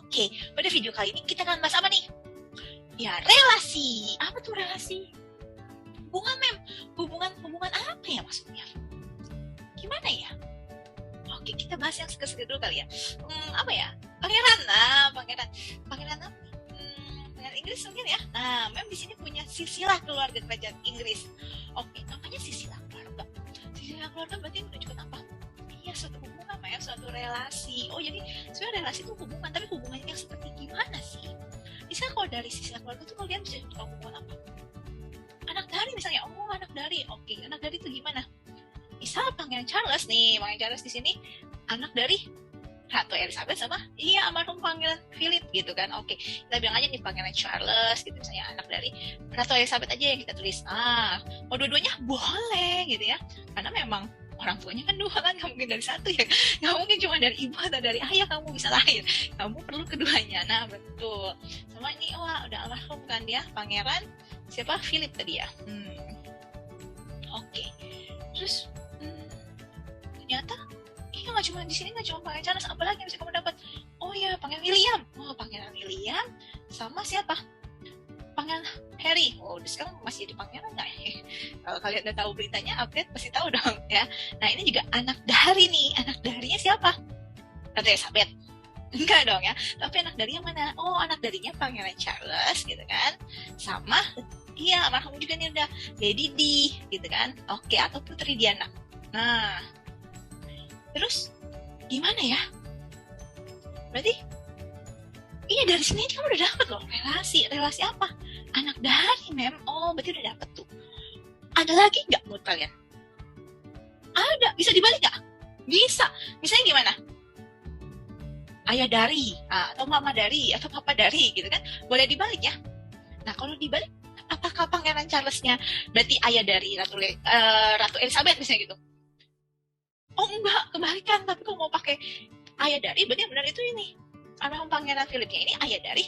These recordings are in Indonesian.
Oke, pada video kali ini kita akan bahas apa nih? Ya, relasi. Apa tuh relasi? Hubungan, Mem. Hubungan apa ya maksudnya? Gimana ya? Oke, kita bahas yang seger-seger dulu kali ya. Apa ya? Pangeran. Nah, pangeran apa? Pangeran Inggris mungkin ya. Nah, Mem di sini punya silsilah keluarga kerajaan Inggris. Oke, namanya silsilah keluarga. Silsilah keluarga berarti menunjukkan apa? Iya, suatu hubungan, Mem, suatu relasi. Oh, jadi sebenarnya relasi itu hubungan, tapi hubungannya seperti gimana sih? Misalnya kalau dari silsilah keluarga itu kalian bisa tahu hubungan apa? Anak dari misalnya, anak dari. Oke, anak dari itu gimana? Misal Pangeran Charles nih, Pangeran Charles di sini anak dari Ratu Elizabeth sama almarhum Pangeran Philip gitu kan. Oke, kita bilang aja nih Pangeran Charles gitu, misalnya anak dari Ratu Elizabeth aja yang kita tulis. Mau dua-duanya boleh gitu ya, karena memang orang tuanya kan dua kan, nggak mungkin dari satu ya, nggak mungkin cuma dari ibu atau dari ayah kamu bisa lahir, kamu perlu keduanya. Nah betul, sama ini udah almarhum kan dia, Pangeran siapa, Philip tadi ya. Oke. Terus ternyata nggak cuma di sini, nggak cuma Pangeran Charles, apa lagi yang bisa kamu dapat? Oh ya, Pangeran William. Pangeran William sama siapa? Pangeran Harry. Sekarang masih jadi pangeran nggak ya? Kalau kalian udah tahu beritanya, update pasti tahu dong ya. Nah ini juga anak dari nih, anak darinya siapa? Ratu Elizabeth. Enggak dong ya, tapi anak dari yang mana? Anak darinya Pangeran Charles gitu kan, sama almarhum juga nih udah Lady Di gitu kan. Oke, atau Putri Diana. Nah terus gimana ya? Berarti dari sini kamu udah dapet loh relasi apa? Anak dari, Mem. Berarti udah dapet tuh. Ada lagi nggak menurut kalian? Ada, bisa dibalik nggak? Bisa. Misalnya gimana? Ayah dari, atau mama dari, atau papa dari gitu kan? Boleh dibalik ya. Nah kalau dibalik, apakah Pangeran Charles-nya berarti ayah dari Ratu Elizabeth misalnya gitu? Enggak, kebalikan. Tapi kalau mau pakai ayah dari, berarti yang benar itu ini, almarhum Pangeran Philipnya ini ayah dari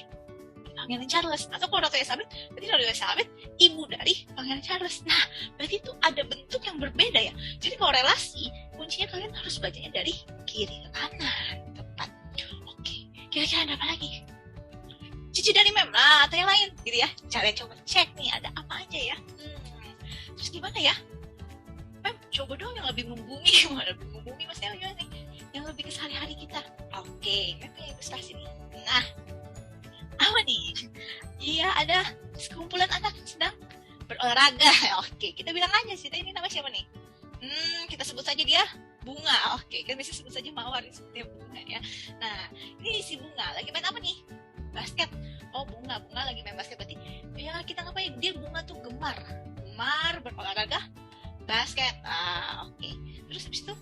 Pangeran Charles. Atau kalau Ratu Elizabeth, berarti Ratu Elizabeth ibu dari Pangeran Charles. Nah berarti itu ada bentuk yang berbeda ya. Jadi kalau relasi, kuncinya kalian harus bacanya dari kiri ke kanan, tepat. Oke, kira-kira ada apa lagi? Cici dari Mem lah, atau yang lain gitu ya. Kalian coba cek nih ada apa aja ya. Terus gimana ya? Mem, coba dong yang lebih membumi. Lebih membumi maksudnya gimana nih? Yang lebih ke sehari-hari kita. Oke, Mem punya ilustrasi nih. Nah, apa nih? Iya, ada sekumpulan anak yang sedang berolahraga. Oke, kita bilang aja sih, ini nama siapa nih? Kita sebut saja dia Bunga. Oke, kan bisa sebut saja Mawar, sebutnya Bunga ya. Nah, ini si Bunga lagi main apa nih? Basket. Bunga lagi main basket, berarti ya kita ngapain? Dia Bunga tuh gemar berolahraga basket. Oke. Terus habis itu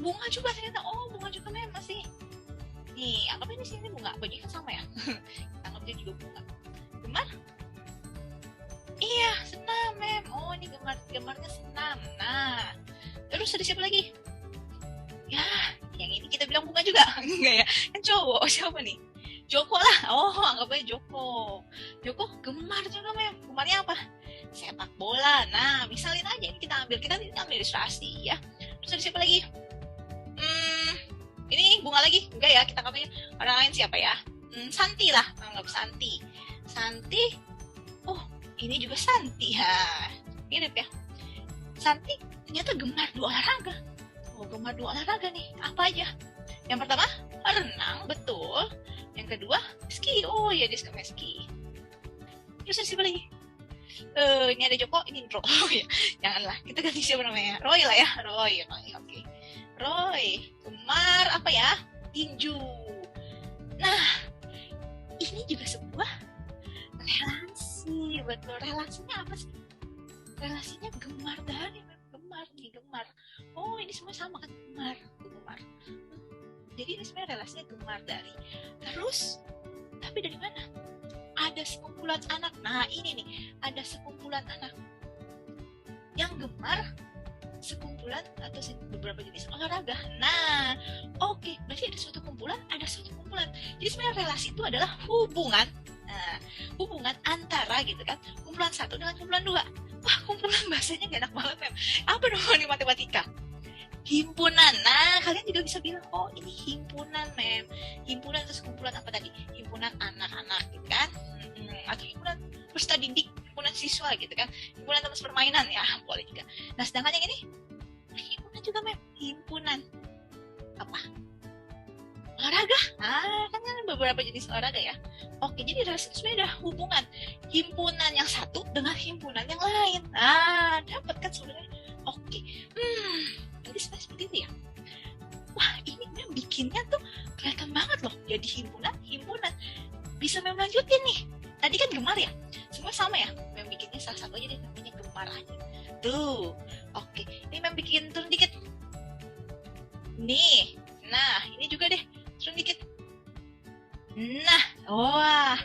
Bunga juga ternyata, Bunga juga Mem masih. Nih, anggap ini sini Bunga, bajunya kan sama ya. Kita anggap dia juga Bunga. Gemar? Iya, senam Mem. Ini gemarnya senam. Nah, terus ada siapa lagi? Ya, yang ini kita bilang Bunga juga. Enggak ya? Kan cowok, siapa nih? Joko lah. Anggap aja Joko. Joko gemar juga Mem. Gemarnya apa? Sepak bola. Nah, misalin aja ini kita ambil ilustrasi ya. Terus ada siapa lagi? Ini Bunga lagi? Enggak ya, kita anggapnya orang lain siapa ya? Santi lah, anggap Santi. Ini juga Santi ya. Mirip ya. Santi ternyata gemar dua olahraga. Gemar dua olahraga nih. Apa aja? Yang pertama, renang, betul. Yang kedua, ski. Dia suka ski. Terus ada siapa lagi? Ini ada Joko, ini Indro. Ya. Janganlah, kita ganti siapa namanya? Roy lah ya. Roy. Oke. Roy, gemar apa ya? Tinju. Nah, ini juga sebuah relasi. Betul, relasinya apa sih? Relasinya gemar dari gemar. Ini semua sama kan, gemar. Jadi ini sebenarnya relasinya gemar dari. Terus, tapi dari mana? Ada sekumpulan anak. Nah ini nih, ada sekumpulan anak yang gemar sekumpulan atau beberapa jenis olahraga. Nah, oke, berarti ada suatu kumpulan. Jadi sebenarnya relasi itu adalah hubungan. Nah, hubungan antara gitu kan, kumpulan satu dengan kumpulan dua. Wah, kumpulan bahasanya gak enak banget Mem. Apa dong di matematika? himpunan. Nah, kalian juga bisa bilang, oh ini himpunan, mem. Himpunan terus kumpulan apa tadi? Himpunan anak-anak, gitu kan? Atau himpunan peserta didik, himpunan siswa, gitu kan? Himpunan teman permainan, ya boleh juga. Nah, sedangkan yang ini, himpunan juga, mem. Himpunan apa? Olahraga. Kan beberapa jenis olahraga ya. Oke, jadi sebenarnya ada hubungan himpunan yang satu dengan himpunan yang lain. Dapat kan sebenarnya. Oke. Jadi seperti itu ya. Wah, ini memang bikinnya tuh kelihatan banget loh. Jadi himpunan. Bisa memang lanjutin nih. Tadi kan gemar ya. Semua sama ya. Memang bikinnya salah satu aja deh, namanya gemar aja. Tuh. Oke. Ini memang bikin turun dikit. Nih. Nah, ini juga deh. Turun dikit. Nah, wah.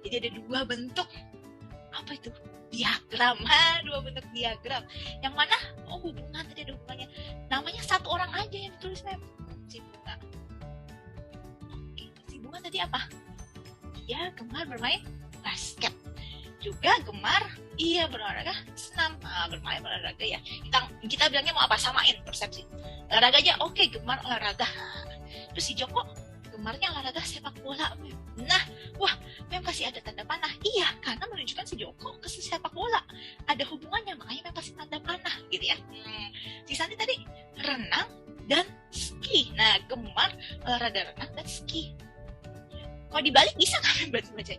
Jadi ada dua bentuk. Apa itu? Diagram. Dua bentuk diagram. Yang mana? Oh, hubungan, tadi ada hubungannya. Namanya satu orang aja yang ditulis, mem. Si Bunga. Oke, si Bunga tadi apa? Dia gemar bermain basket. Juga gemar, berolahraga senam. Bermain olahraga ya. Kita bilangnya mau apa? Samain persepsi. Olahraga aja, oke, gemar olahraga. Terus si Joko gemarnya olahraga sepak bola, mem. Nah, wah, mem kasih ada tanda panah. Iya, karena menunjukkan si Joko ke sepak bola. Ada hubungannya, makanya mem kasih tanda panah, gitu ya. Si Santi tadi renang dan ski. Nah, gemar olahraga renang dan ski. Kalau dibalik bisa nggak mem baca?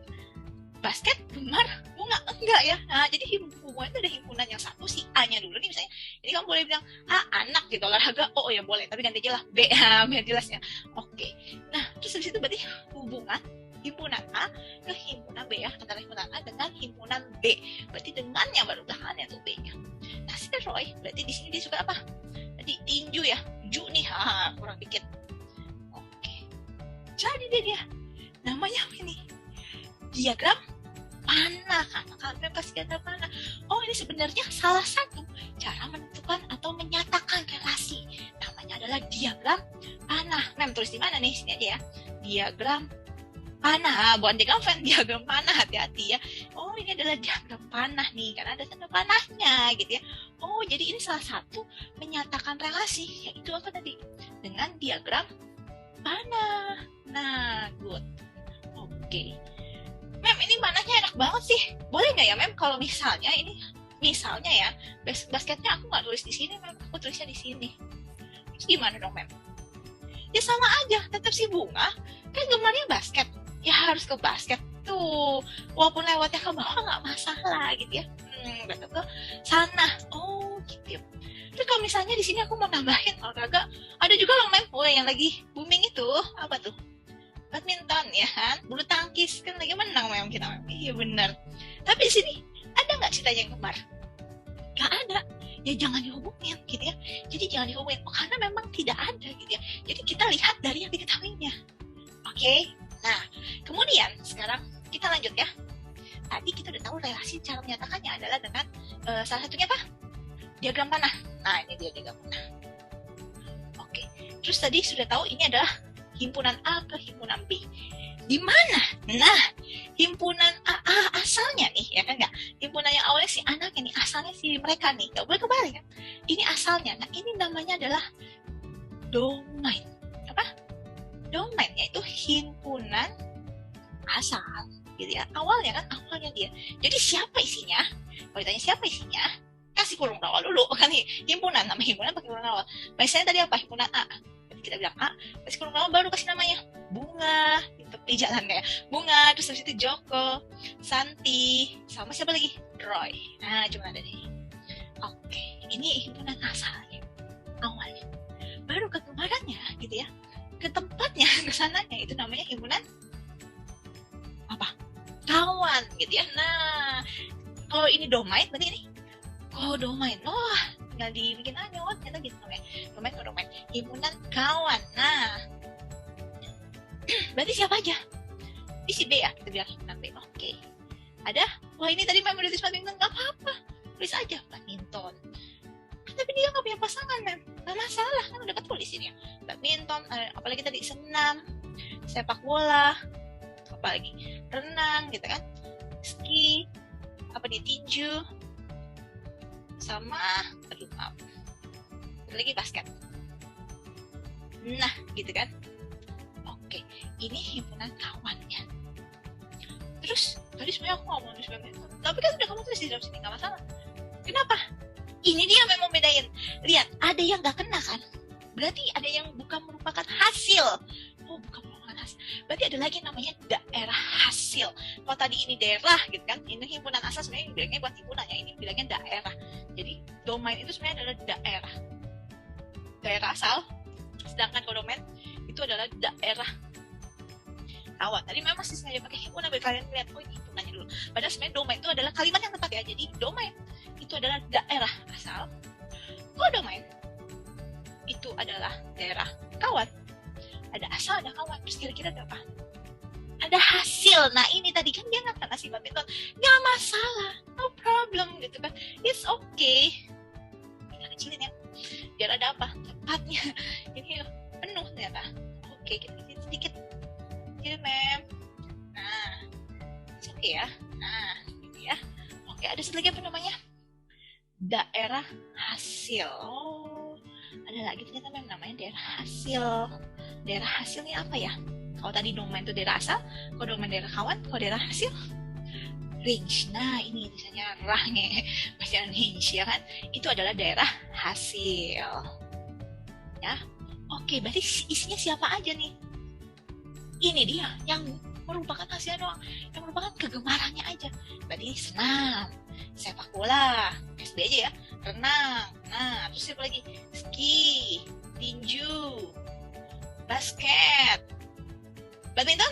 Basket, gemar, bunga, enggak ya. Nah, jadi hubungan itu ada himpunan yang satu, si A-nya dulu nih misalnya. Jadi kamu boleh bilang, anak gitu, olahraga, oh ya boleh, tapi ganti aja lah B, biar jelasnya. Oke. Nah, terus habis itu berarti hubungan himpunan A ke himpunan B ya, antara himpunan A dengan himpunan B. Berarti dengannya baru belakangannya tuh B-nya. Nah, si Roy, berarti di sini dia suka apa? Tadi tinju ya, ju nih, kurang dikit. Oke. Jadi dia namanya apa ini? Diagram panah. Kalian kasih tanda panah. Oh, ini sebenarnya salah satu cara menentukan atau menyatakan relasi. Namanya adalah diagram panah. Mem tulis di mana nih? Sini aja ya. Diagram panah. Bukan diagram fan, diagram panah. Hati-hati ya. Oh, ini adalah diagram panah nih, karena ada tanda panahnya gitu ya. Oh, jadi ini salah satu menyatakan relasi, yaitu apa tadi? Dengan diagram panah. Nah, good. Oke. Mem, ini panahnya enak banget sih. Boleh nggak ya, Mem, kalau misalnya ya, basketnya aku nggak tulis di sini, Mem, aku tulisnya di sini. Terus gimana dong, Mem? Ya sama aja, tetap si Bunga kan gemarnya basket, ya harus ke basket tuh. Walaupun lewatnya ke bawah nggak masalah gitu ya. Betul ke sana. Oh, gitu. Terus kalau misalnya di sini aku mau nambahin olahraga, ada juga loh, Mem, yang lagi booming itu apa tuh? Badminton ya kan, bulu tangkis kan lagi menang memang kita. Iya benar. Tapi di sini ada nggak ceritanya yang gemar? Nggak ada. Ya jangan dihubungin gitu ya. Jadi jangan dihubungin karena memang tidak ada gitu ya. Jadi kita lihat dari yang diketahuinya. Oke. Nah, kemudian sekarang kita lanjut ya. Tadi kita udah tahu relasi cara menyatakannya adalah dengan salah satunya apa? Diagram panah. Nah, ini dia diagram panah. Oke. Terus tadi sudah tahu ini adalah himpunan A ke himpunan B. Di mana? Nah, himpunan A asalnya nih, ya kan nggak? Himpunan yang awalnya si anaknya nih, asalnya si mereka nih, nggak boleh kebalik kan? Ini asalnya. Nah, ini namanya adalah domain. Apa? Domain, yaitu himpunan asal, gitu ya. Awalnya kan, awalnya dia. Jadi siapa isinya? Kalau ditanya siapa isinya, kasih kurung awal dulu kan nih. Himpunan, nama himpunan pakai kurung awal. Misalnya tadi apa? Himpunan A. Kita bilang A, kasih kurung awal baru kasih namanya Bunga di tepi jalan kayak Bunga, terus habis itu Joko, Santi, sama siapa lagi? Roy. Nah, cuma ada nih. Oke, ini himpunan asalnya, awalnya. Baru ke kemarannya gitu ya, ke tempatnya, ke sananya, itu namanya himpunan apa? Kawan gitu ya. Nah, kalau ini domain, berarti ini kodomain. Oh, tinggal dibikin aja, oh ternyata gitu namanya. Domain, kodomain, himpunan kawan. Nah, berarti siapa aja? Ini si B ya, kita bilang himpunan B. Oke. Ada? Wah, ini tadi Mem udah tulis badminton, nggak apa-apa. Tulis aja badminton. Tapi dia nggak punya pasangan, Mem. Nggak masalah, kan udah ketulis ini ya. Badminton, apalagi tadi senam, sepak bola, apalagi renang gitu kan, ski, apa nih, tinju, sama aduh maaf lagi basket. Nah, gitu kan. Oke, ini himpunan kawannya. Terus tadi sebenarnya aku ngomong di badminton, tapi kan udah kamu tulis di dalam sini, nggak masalah. Kenapa? Ini dia memang bedain. Lihat, ada yang nggak kena kan? Berarti ada yang bukan merupakan hasil. Oh, bukan merupakan hasil. Berarti ada lagi namanya daerah hasil. Kalau tadi ini daerah gitu kan, ini himpunan asal sebenarnya bilangnya buat himpunannya, ini bilangnya daerah. Jadi domain itu sebenarnya adalah daerah. Daerah asal, sedangkan kalau domain itu adalah daerah kawan. Tadi memang masih sengaja pakai himpunan biar kalian lihat, oh ini himpunannya dulu. Padahal sebenarnya domain itu adalah kalimat yang tepat ya. Jadi domain itu adalah daerah asal. Kodomain itu adalah daerah kawan. Ada asal, ada kawan. Terus kira-kira ada apa? Ada hasil. Nah ini tadi kan dia nggak kena si badminton. Nggak masalah. No problem gitu kan. It's okay. Kita kecilin ya. Biar ada apa? Tempatnya. Ini penuh ternyata. Oke, kita kecilin sedikit. Kecil, mem. Nah. It's okay ya. Nah, gitu ya. Oke, ada satu lagi apa namanya? Daerah hasil. Oh, ada lagi ternyata namanya daerah hasil. Daerah hasil ini apa ya? Kalau tadi domain itu daerah asal, kalau domain daerah kawan, kalau daerah hasil range. Nah, ini misalnya rahnya pacaran range ya kan? Itu adalah daerah hasil. Ya. Oke, berarti isinya siapa aja nih? Ini dia yang merupakan hasil doang, yang merupakan kegemarannya aja. Berarti senam, sepak bola, SD aja ya, renang, nah terus siapa lagi? Ski, tinju, basket, badminton?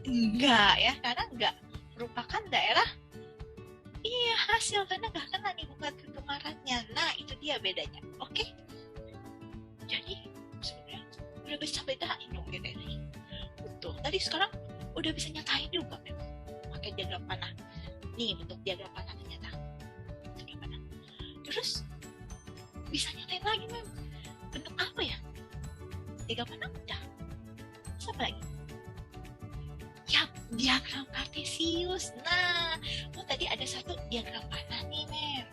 Enggak ya, karena enggak merupakan daerah hasil, karena enggak kena nih bukan kegemarannya. Nah itu dia bedanya, oke? Jadi sebenarnya udah bisa bedain dong beda ini. Betul, tadi sekarang udah bisa nyatain juga memang pakai diagram panah. Nih bentuk diagram panah ternyata. Diagram panah. Terus bisa nyatain lagi memang bentuk apa ya? Diagram panah udah. Siapa lagi? Ya, diagram kartesius. Nah, tadi ada satu diagram panah nih, mem.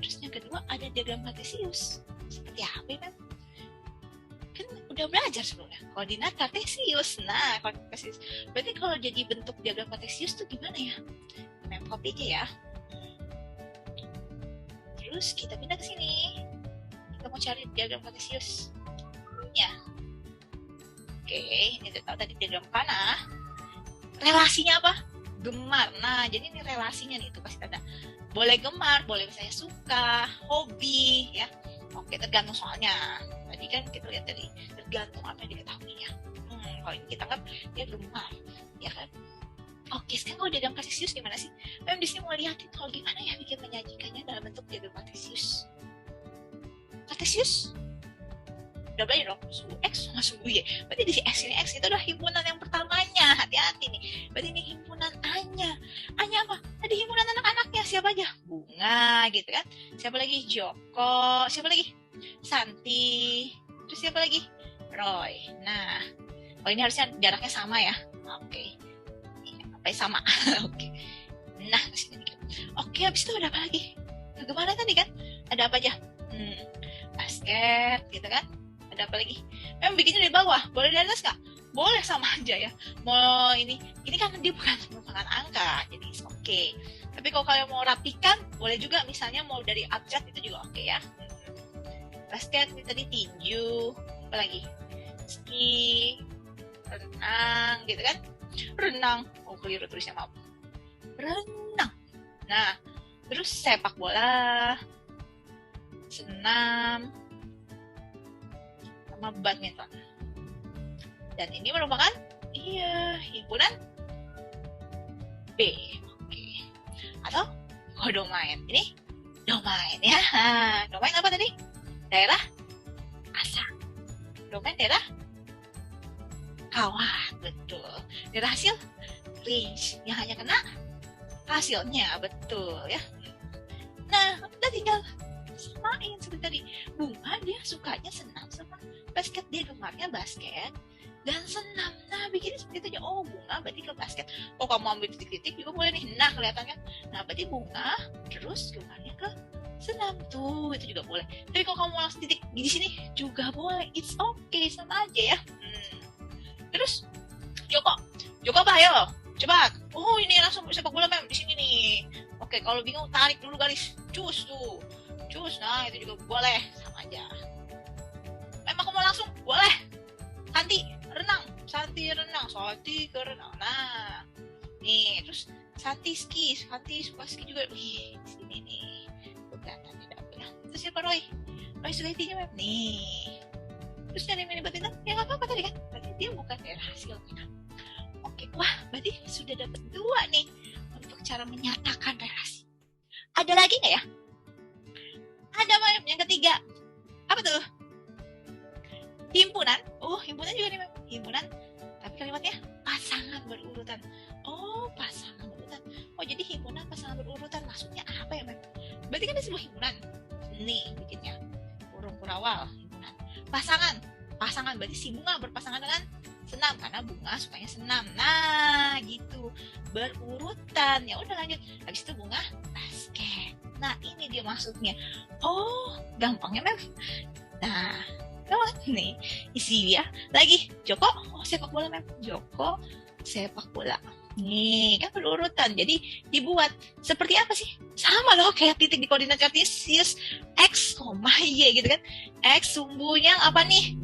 Terus yang kedua ada diagram kartesius. Seperti apa, mem? Kan udah belajar sebelumnya koordinat kartesius. Nah, kartesius berarti kalau jadi bentuk diagram kartesius tuh gimana ya? Mem copy aja ya. Terus kita pindah ke sini. Kita mau cari diagram kartesius. Ya. Oke, ini tahu tadi diagram panah. Relasinya apa? Gemar. Nah, jadi ini relasinya nih, itu pasti ada. Boleh gemar, boleh misalnya suka, hobi, ya. Oke, tergantung soalnya. Tadi kan kita lihat dari tergantung apa yang diketahuinya. Kalau ini kita anggap dia gemar, ya kan? Oke, sekarang kalau diagram kartesius gimana sih? Memang di sini mau lihatin kalau gimana ya bikin menyajikannya dalam bentuk diagram kartesius. Kartesius udah belajar dong, suhu X sama suhu Y. Berarti di X ini X itu adalah himpunan yang pertamanya. Hati-hati nih. Berarti ini himpunan A-nya. A-nya apa? Ada himpunan anak-anaknya. Siapa aja? Bunga gitu kan. Siapa lagi? Joko. Siapa lagi? Santi. Terus siapa lagi? Roy. Nah, oh ini harusnya jaraknya sama ya. Oke. Apa sama? Oke. Nah, kesini dikit. Oke, habis itu ada apa lagi? Kemana tadi kan? Ada apa aja? Basket gitu kan. Ada apa lagi? Memang bikinnya dari bawah, boleh dari atas nggak? Boleh, sama aja ya. Mau ini kan dia bukan merupakan angka, jadi oke. Tapi kalau kalian mau rapikan, boleh juga. Misalnya mau dari abjad itu juga oke ya. Basket ini tadi tinju, apa lagi? Ski, renang, gitu kan? Renang, oh keliru tulisnya maaf. Renang. Nah, terus sepak bola, senam, sama badminton. Dan ini merupakan himpunan B. Oke. Atau kodomain. Ini domain ya. Domain apa tadi? Daerah asal. Domain daerah kawan. Betul. Daerah hasil range yang hanya kena hasilnya. Betul ya. Nah, udah tinggal samain seperti tadi. Bunga dia sukanya senam sama basket, dia gemarnya basket dan senam. Nah, bikinnya seperti itu aja. Oh, bunga berarti ke basket. Oh, kamu ambil titik-titik juga boleh nih. Nah, kelihatan kan? Nah, berarti bunga terus gemarnya ke senam tuh, itu juga boleh. Tapi kalau kamu langsung titik di sini juga boleh, it's okay, sama aja ya. Terus Joko apa ayo coba. Oh ini langsung sepak bola mem di sini nih. Oke, kalau bingung tarik dulu garis, cus tuh, cus. Nah itu juga boleh, sama aja. Memang aku mau langsung boleh. Santi renang, Santi ke renang. Nah nih terus Santi suka ski juga. Wih di sini nih kelihatan tidak ya. Terus siapa Roy suka intinya mem nih. Terus nyari main badminton ya nggak apa-apa tadi kan, berarti dia bukan daerah hasilnya. Oke, wah berarti sudah dapat 2 nih untuk cara menyatakan relasi. Ada lagi nggak ya? Ada Mem, yang ketiga. Apa tuh? Himpunan. Oh, himpunan juga nih Mem. Himpunan, tapi kalimatnya pasangan berurutan. Oh, pasangan berurutan. Oh, jadi himpunan pasangan berurutan. Maksudnya apa ya Mem? Berarti kan ada sebuah himpunan. Nih bikinnya. Kurung kurawal, himpunan. Pasangan berarti si bunga berpasangan dengan senam karena bunga sukanya senam. Nah gitu, berurutan. Ya udah lanjut, habis itu bunga basket. Nah ini dia maksudnya. Oh gampang ya Mem. Nah nih isi ya lagi. Joko sepak bola Mem. Joko sepak bola. Nih kan berurutan, jadi dibuat seperti apa sih? Sama loh kayak titik di koordinat kartesius, x, y gitu kan. X sumbunya apa nih?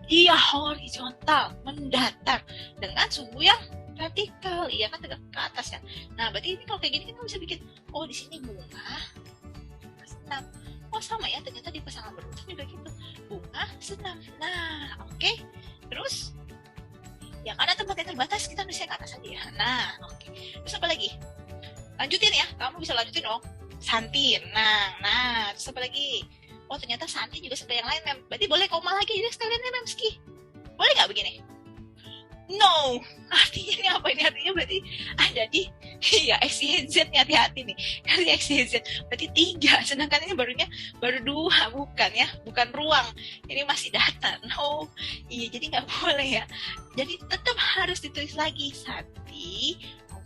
Iya horizontal, mendatar dengan sumbu yang vertikal, iya kan tegak ke atas ya. Nah berarti ini kalau kayak gini kita bisa bikin, oh di sini bunga senam. Oh sama ya, ternyata di pasangan berurutan juga gitu, bunga senam. Nah oke. Terus ya karena tempatnya terbatas kita nulisnya ke atas aja ya. Nah oke. Terus apa lagi? Lanjutin ya, kamu bisa lanjutin dong. Santi renang. Nah terus apa lagi? Oh ternyata Santi juga suka yang lain Mem. Berarti boleh koma lagi, jadi sekaliannya Mem ski. Boleh gak begini? No, artinya ini apa ini? Artinya berarti ada di ya X, Y, Z nih, hati-hati nih. Dari X, Y, Z berarti 3, sedangkan ini baru 2, bukan ya, bukan ruang. Ini masih data. No, iya jadi nggak boleh ya. Jadi tetap harus ditulis lagi Santi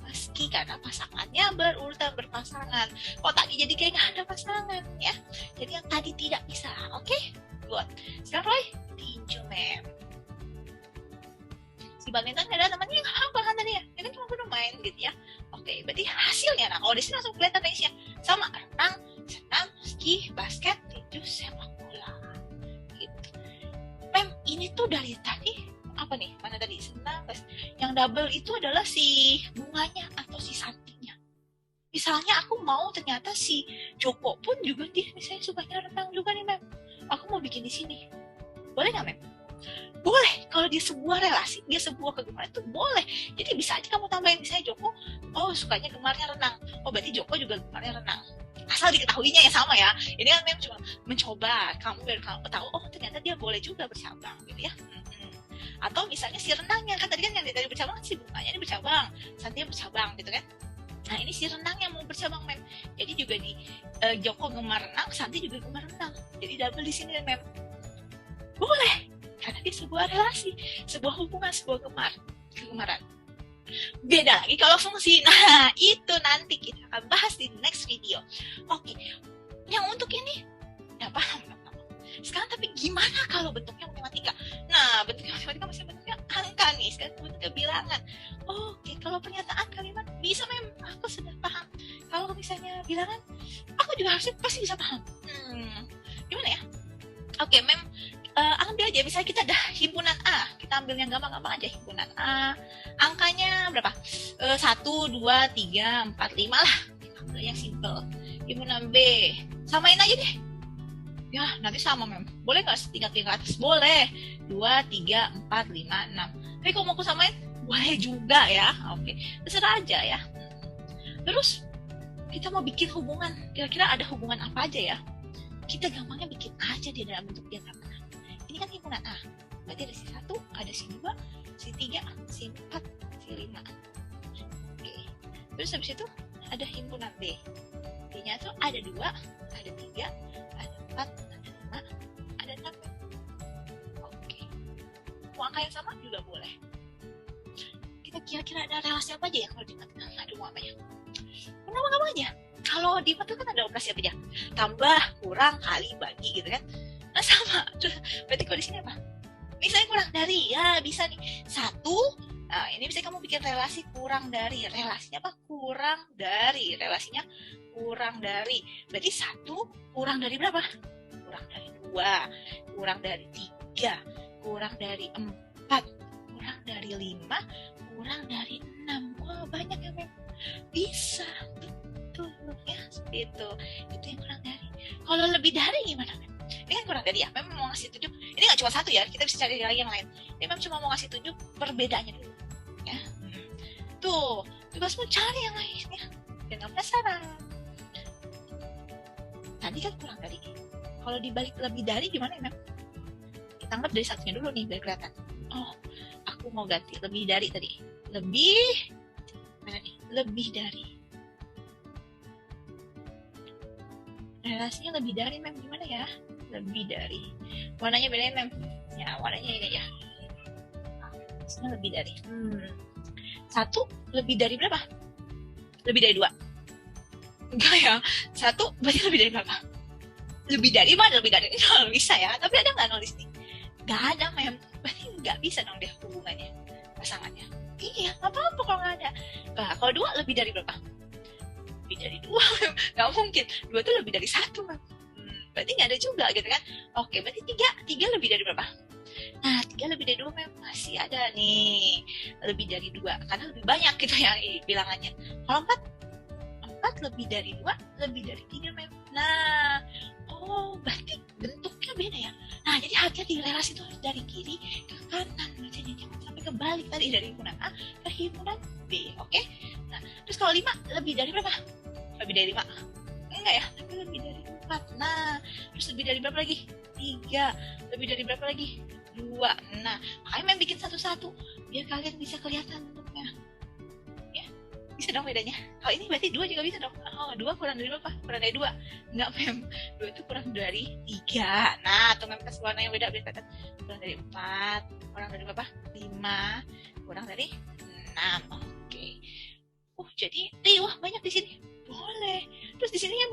ski karena pasangannya berurutan berpasangan. Oh tadi jadi kayak nggak ada pasangan ya. Jadi yang tadi tidak bisa. Oke, good. Sekarang Roy, tinju Mem. Si badminton ada namanya apa kan tadi ya? Ini kan cuma bermain gitu ya. Oke, berarti hasilnya. Nah kalau di sini langsung kelihatan isinya sama, renang, senam, ski, basket, tinju, sepak bola. Gitu. Mem, ini tuh dari tadi apa nih? Mana tadi? Senam, yang double itu adalah si bunganya atau si Santinya. Misalnya aku mau ternyata si Joko pun juga dia misalnya sukanya renang juga nih Mem. Aku mau bikin di sini. Boleh nggak Mem? Boleh. Kalau dia sebuah relasi, dia sebuah kegemaran itu boleh. Jadi bisa aja kamu tambahin misalnya Joko, oh sukanya gemarnya renang. Oh berarti Joko juga gemarnya renang. Asal diketahuinya ya sama ya. Ini kan Mem cuma mencoba. Kamu biar kamu tahu, oh ternyata dia boleh juga bercabang gitu ya. Atau misalnya si renangnya, kan tadi kan yang dari bercabang si bunganya ini bercabang, Santi bercabang gitu kan. Nah ini si renang yang mau bercabang Mem. Jadi juga di Joko gemar renang, Santi juga gemar renang. Jadi double di sini Mem. Boleh, karena dia sebuah relasi, sebuah hubungan, sebuah kegemaran. Beda lagi kalau fungsi. Nah itu nanti kita akan bahas di next video. Oke, yang untuk ini udah paham. Sekarang tapi gimana kalau bentuknya matematika? Nah, bentuknya matematika masih bentuknya angka nih, sekarang bentuknya bilangan. Oke, kalau pernyataan kalimat bisa Mem, aku sudah paham. Kalau misalnya bilangan, aku juga harusnya pasti bisa paham. Gimana ya? Oke, Mem, ambil aja, misalnya kita ada himpunan A, kita ambil yang gampang-gampang aja, himpunan A, angkanya berapa? 1, 2, 3, 4, 5 lah, kita ambil yang simple. Himpunan B, samain aja deh. Ya nanti sama Mem. Boleh gak tingkat-tingkat atas? Boleh. 2, 3, 4, 5, 6. Tapi kalau mau aku samain, boleh juga ya. Oke, terserah aja ya. Terus kita mau bikin hubungan. Kira-kira ada hubungan apa aja ya? Kita gampangnya bikin aja di dalam bentuk diagram. Ini kan himpunan A. Berarti ada si 1, ada si 2, si 3, si 4, si 5. Oke. Terus habis itu ada himpunan B. B-nya tuh ada 2, ada 3, ada 4, ada 5, ada 6. Oke. Mau angka yang sama juga boleh. Kita kira-kira ada relasi apa aja ya kalau di tengah-tengah ada apa ya? Kenapa aja? Kalau di IPA tuh kan ada operasi apa aja? Tambah, kurang, kali, bagi gitu kan. Nah sama. Berarti kalau di sini apa? Misalnya kurang dari, ya bisa nih. Satu, nah ini bisa kamu bikin relasi kurang dari. Relasinya apa? Kurang dari. Relasinya kurang dari. Berarti satu kurang dari berapa? Kurang dari 2, kurang dari 3, kurang dari 4, kurang dari 5, kurang dari 6. Wah banyak ya Mem. Bisa. Betul ya, seperti itu. Itu yang kurang dari. Kalau lebih dari gimana Mem? Ini kan kurang dari ya, memang mau ngasih 7. Ini nggak cuma satu ya, kita bisa cari lagi yang lain. Ini memang cuma mau ngasih 7, perbedaannya dulu. Ya. Tuh, tugasmu cari yang lainnya. Jangan penasaran. Tadi kan kurang dari. Kalau dibalik lebih dari gimana ya, Mem? Kita anggap dari satunya dulu nih, biar kelihatan. Oh, aku mau ganti lebih dari tadi. Lebih, mana nih? Lebih dari. Relasinya lebih dari, Mem, gimana ya? Lebih dari. Warnanya beda, Mem. Ya, warnanya ini ya. Relasinya lebih dari. Satu lebih dari berapa? Lebih dari 2. Enggak ya. Satu berarti lebih dari berapa? Lebih dari mana? Lebih dari ini kalau bisa ya. Tapi ada nggak nulis nih? Nggak ada, Mem. Berarti nggak bisa dong deh hubungannya, pasangannya. Iya, nggak apa-apa kalau nggak ada. Nah, kalau 2 lebih dari berapa? Lebih dari 2. Nggak mungkin. 2 tuh lebih dari 1, Mem. Berarti nggak ada juga gitu kan. Oke, berarti 3 lebih dari berapa? Nah, 3 lebih dari 2 Mem, masih ada nih. Lebih dari 2, karena lebih banyak gitu ya bilangannya. Kalau 4 lebih dari 2, lebih dari 3 Mem. Nah, oh berarti bentuknya beda ya. Nah, jadi hati-hati, relasi itu harus dari kiri ke kanan. Jadi jangan sampai kebalik tadi, dari himpunan A ke himpunan B, oke? Nah, terus kalau 5 lebih dari berapa? Lebih dari 5. Enggak ya, tapi lebih dari 4. Nah, terus lebih dari berapa lagi? 3. Lebih dari berapa lagi? 2. Nah, makanya Mem bikin satu-satu biar kalian bisa kelihatan bentuknya. Ya, bisa dong bedanya. Kalau ini berarti 2 juga bisa dong. Oh, 2 kurang dari berapa? Kurang dari 2. Enggak, Mem. 2 itu kurang dari 3. Nah, tuh Mem kasih warna yang beda biar kelihatan. Kurang dari 4. Kurang dari berapa? 5. Kurang dari 6. Oke. Jadi, wah banyak di sini. Boleh. Terus di sini ya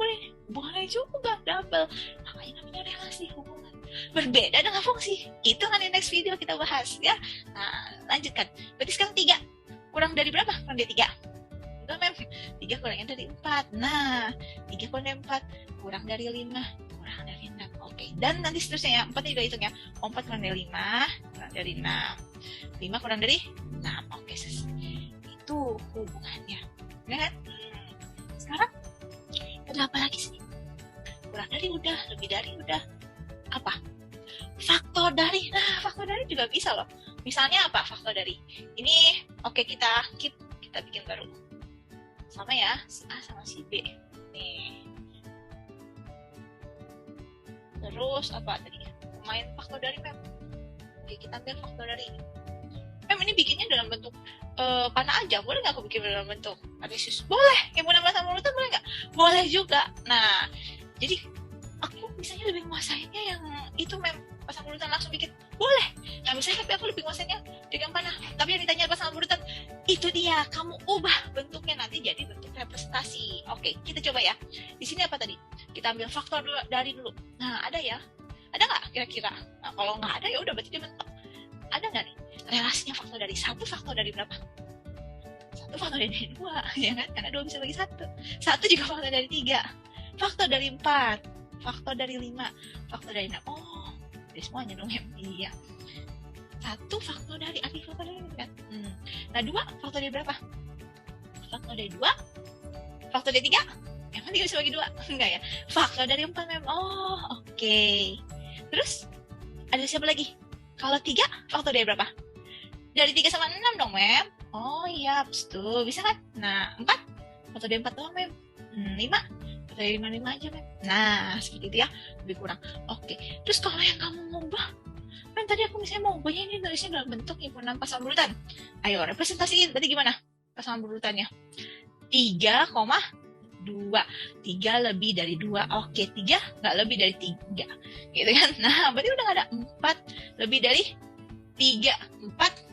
boleh juga double. Makanya namanya relasi hubungan. Berbeda dengan fungsi. Itu kan di next video kita bahas ya. Nah, lanjutkan. Berarti sekarang 3. Kurang dari berapa? Kurang dari 3. Enggak, Mem. 3 kurangnya dari 4. Nah, 3 kurang dari 4. Kurang dari 5. Kurang dari 6. Oke. Dan nanti seterusnya ya. 4 juga hitung ya. 4 kurang dari 5. Kurang dari 6. 5 kurang dari 6. Oke, itu hubungannya. Ya kan? Sekarang ada apa lagi sih? Kurang dari udah, lebih dari udah. Apa? Faktor dari. Nah, faktor dari juga bisa loh. Misalnya apa faktor dari? Ini oke, kita bikin baru. Sama ya, si A sama si B. Nih. Terus apa tadi? Main faktor dari Mem. Oke, kita ambil faktor dari ini. Mem, ini bikinnya dalam bentuk panah aja, boleh nggak aku bikin dalam bentuk Arisius? Boleh. Himpunan pasang urutan boleh nggak? Boleh juga. Nah, jadi aku misalnya lebih menguasainya yang itu Mem, pasang urutan langsung bikin. Boleh. Nah, misalnya tapi aku lebih menguasainya dengan panah. Tapi yang ditanya pasang urutan, itu dia, kamu ubah bentuknya nanti jadi bentuk representasi. Oke, kita coba ya. Di sini apa tadi? Kita ambil faktor dari dulu. Nah, ada ya? Ada nggak kira-kira? Nah, kalau nggak ada ya udah berarti dia bentuk. Ada nggak nih relasinya faktor dari 1, faktor dari berapa? 1 faktor dari 2, ya kan? Karena 2 bisa bagi 1. 1 juga faktor dari 3, faktor dari 4, faktor dari 5, faktor dari 6. Oh, dari semuanya dong ya. Iya. 1 faktor dari faktor dari kan? Nah, 2 faktor dari berapa? Faktor dari 2, faktor dari 3. Emang 3 bisa bagi 2? Enggak ya. Faktor dari 4 Mem. Oh, oke. Terus ada siapa lagi? Kalau 3, faktor dari berapa? Dari 3 sama 6 dong, Mem. Oh iya, tuh bisa kan? Nah, 4, faktor dari 4 doang, Mem. 5, faktor dari 5 aja, Mem. Nah, seperti itu ya, lebih kurang. Oke, terus kalau yang kamu mau ubah, Mem, tadi aku misalnya mau ubahnya ini tulisnya dalam bentuk himpunan pasangan berurutan. Ayo, representasiin. Tadi gimana pasangan berurutannya? 3,2. 3 lebih dari 2. Oke, 3 nggak lebih dari 3. Gitu kan? Nah, berarti udah nggak ada 4 lebih dari 3. 4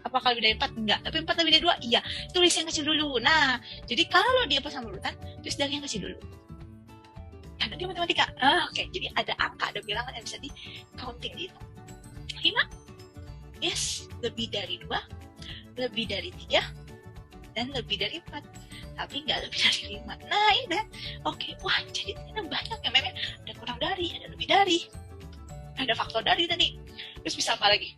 Apakah lebih dari 4? Enggak. Tapi 4 lebih dari 2? Iya. Tulis yang kecil dulu. Nah, jadi kalau dia pasang urutan, tulis dari yang kecil dulu. Karena dia matematika. Oke. Jadi ada angka, ada bilangan yang bisa di counting gitu. 5? Yes. Lebih dari 2, lebih dari 3, dan lebih dari 4. Tapi nggak lebih dari 5. Nah, ini kan. Oke. Wah, jadi ini banyak ya memang. Ada kurang dari, ada lebih dari. Ada faktor dari tadi. Terus bisa apa lagi?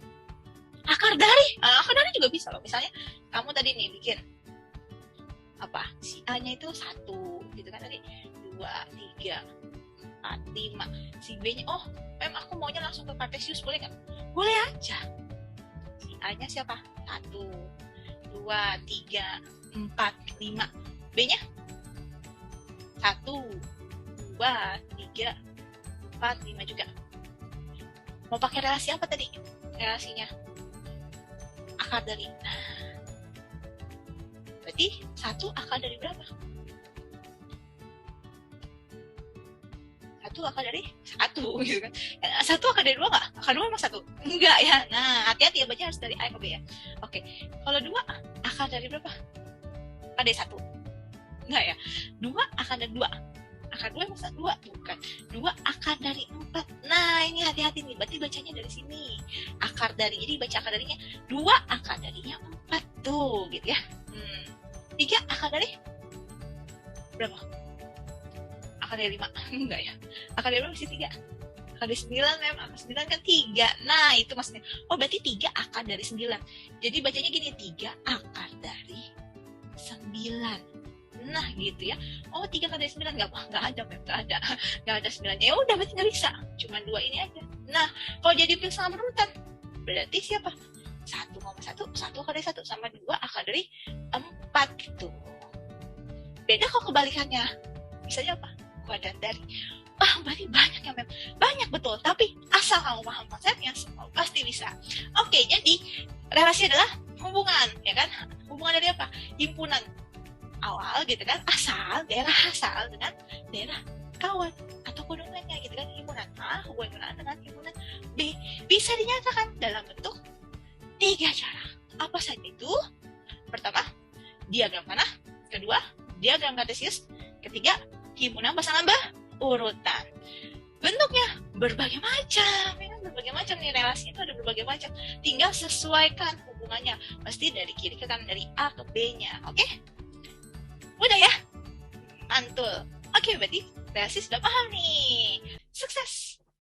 Akar dari. Akar dari juga bisa loh. Misalnya kamu tadi nih bikin apa? Si A-nya itu 1 gitu kan tadi. 2, 3, 4, 5. Si B-nya, oh, aku maunya langsung ke Kartesius, boleh nggak? Boleh aja. Si A-nya siapa? 1, 2, 3, 4, 5. B-nya 1, 2, 3, 4, 5 juga. Mau pakai relasi apa tadi? Relasinya akar dari. Nah, berarti 1 akar dari berapa? 1 akar dari 1 gitu kan. 1 akar dari 2 nggak? Akar 2 emang 1? Enggak ya. Nah, hati-hati ya, baca harus dari A ke B ya. Oke. Kalau 2 akar dari berapa? Akar dari 1? Enggak ya. 2 akar dari 2. Akar 2 emang 2? Bukan. 2 akar dari 4. Nah, ini hati-hati nih. Berarti bacanya dari sini. Akar dari, jadi baca akar darinya. 2 akar darinya 4 tuh, gitu ya. 3 akar dari berapa? Akar dari 5? Enggak ya. Akar dari berapa sih 3? Akar dari 9 memang. Akar 9 kan 3. Nah, itu maksudnya. Oh, berarti 3 akar dari 9. Jadi bacanya gini. 3 akar dari 9. Nah, gitu ya. Oh, 3 akar dari 9. Nggak ada, Mem. Nggak ada 9. Ya udah, berarti nggak bisa. Cuma 2 ini aja. Nah, kalau jadi pasangan berurutan, berarti siapa? 1,1. 1 akar dari 1 sama 2 akar dari 4 gitu. Beda kalau kebalikannya. Misalnya apa? Kuadrat dari. Berarti banyak ya, Mem. Banyak betul. Tapi asal kamu paham konsepnya, semua pasti bisa. Oke, jadi relasi adalah hubungan, ya kan? Hubungan dari apa? Himpunan awal gitu kan, daerah asal dengan daerah kawan atau kodongannya gitu kan, himpunan A hubungan dengan himpunan B bisa dinyatakan dalam bentuk 3 cara. Apa saja itu? Pertama, diagram panah. Kedua, diagram kartesius. Ketiga, himpunan pasangan berurutan. Bentuknya berbagai macam, ya kan? Berbagai macam nih, relasi itu ada berbagai macam. Tinggal sesuaikan hubungannya. Pasti dari kiri ke kanan, dari A ke B-nya. Oke? Udah ya? Mantul. Oke, berarti relasi sudah paham nih. Sukses!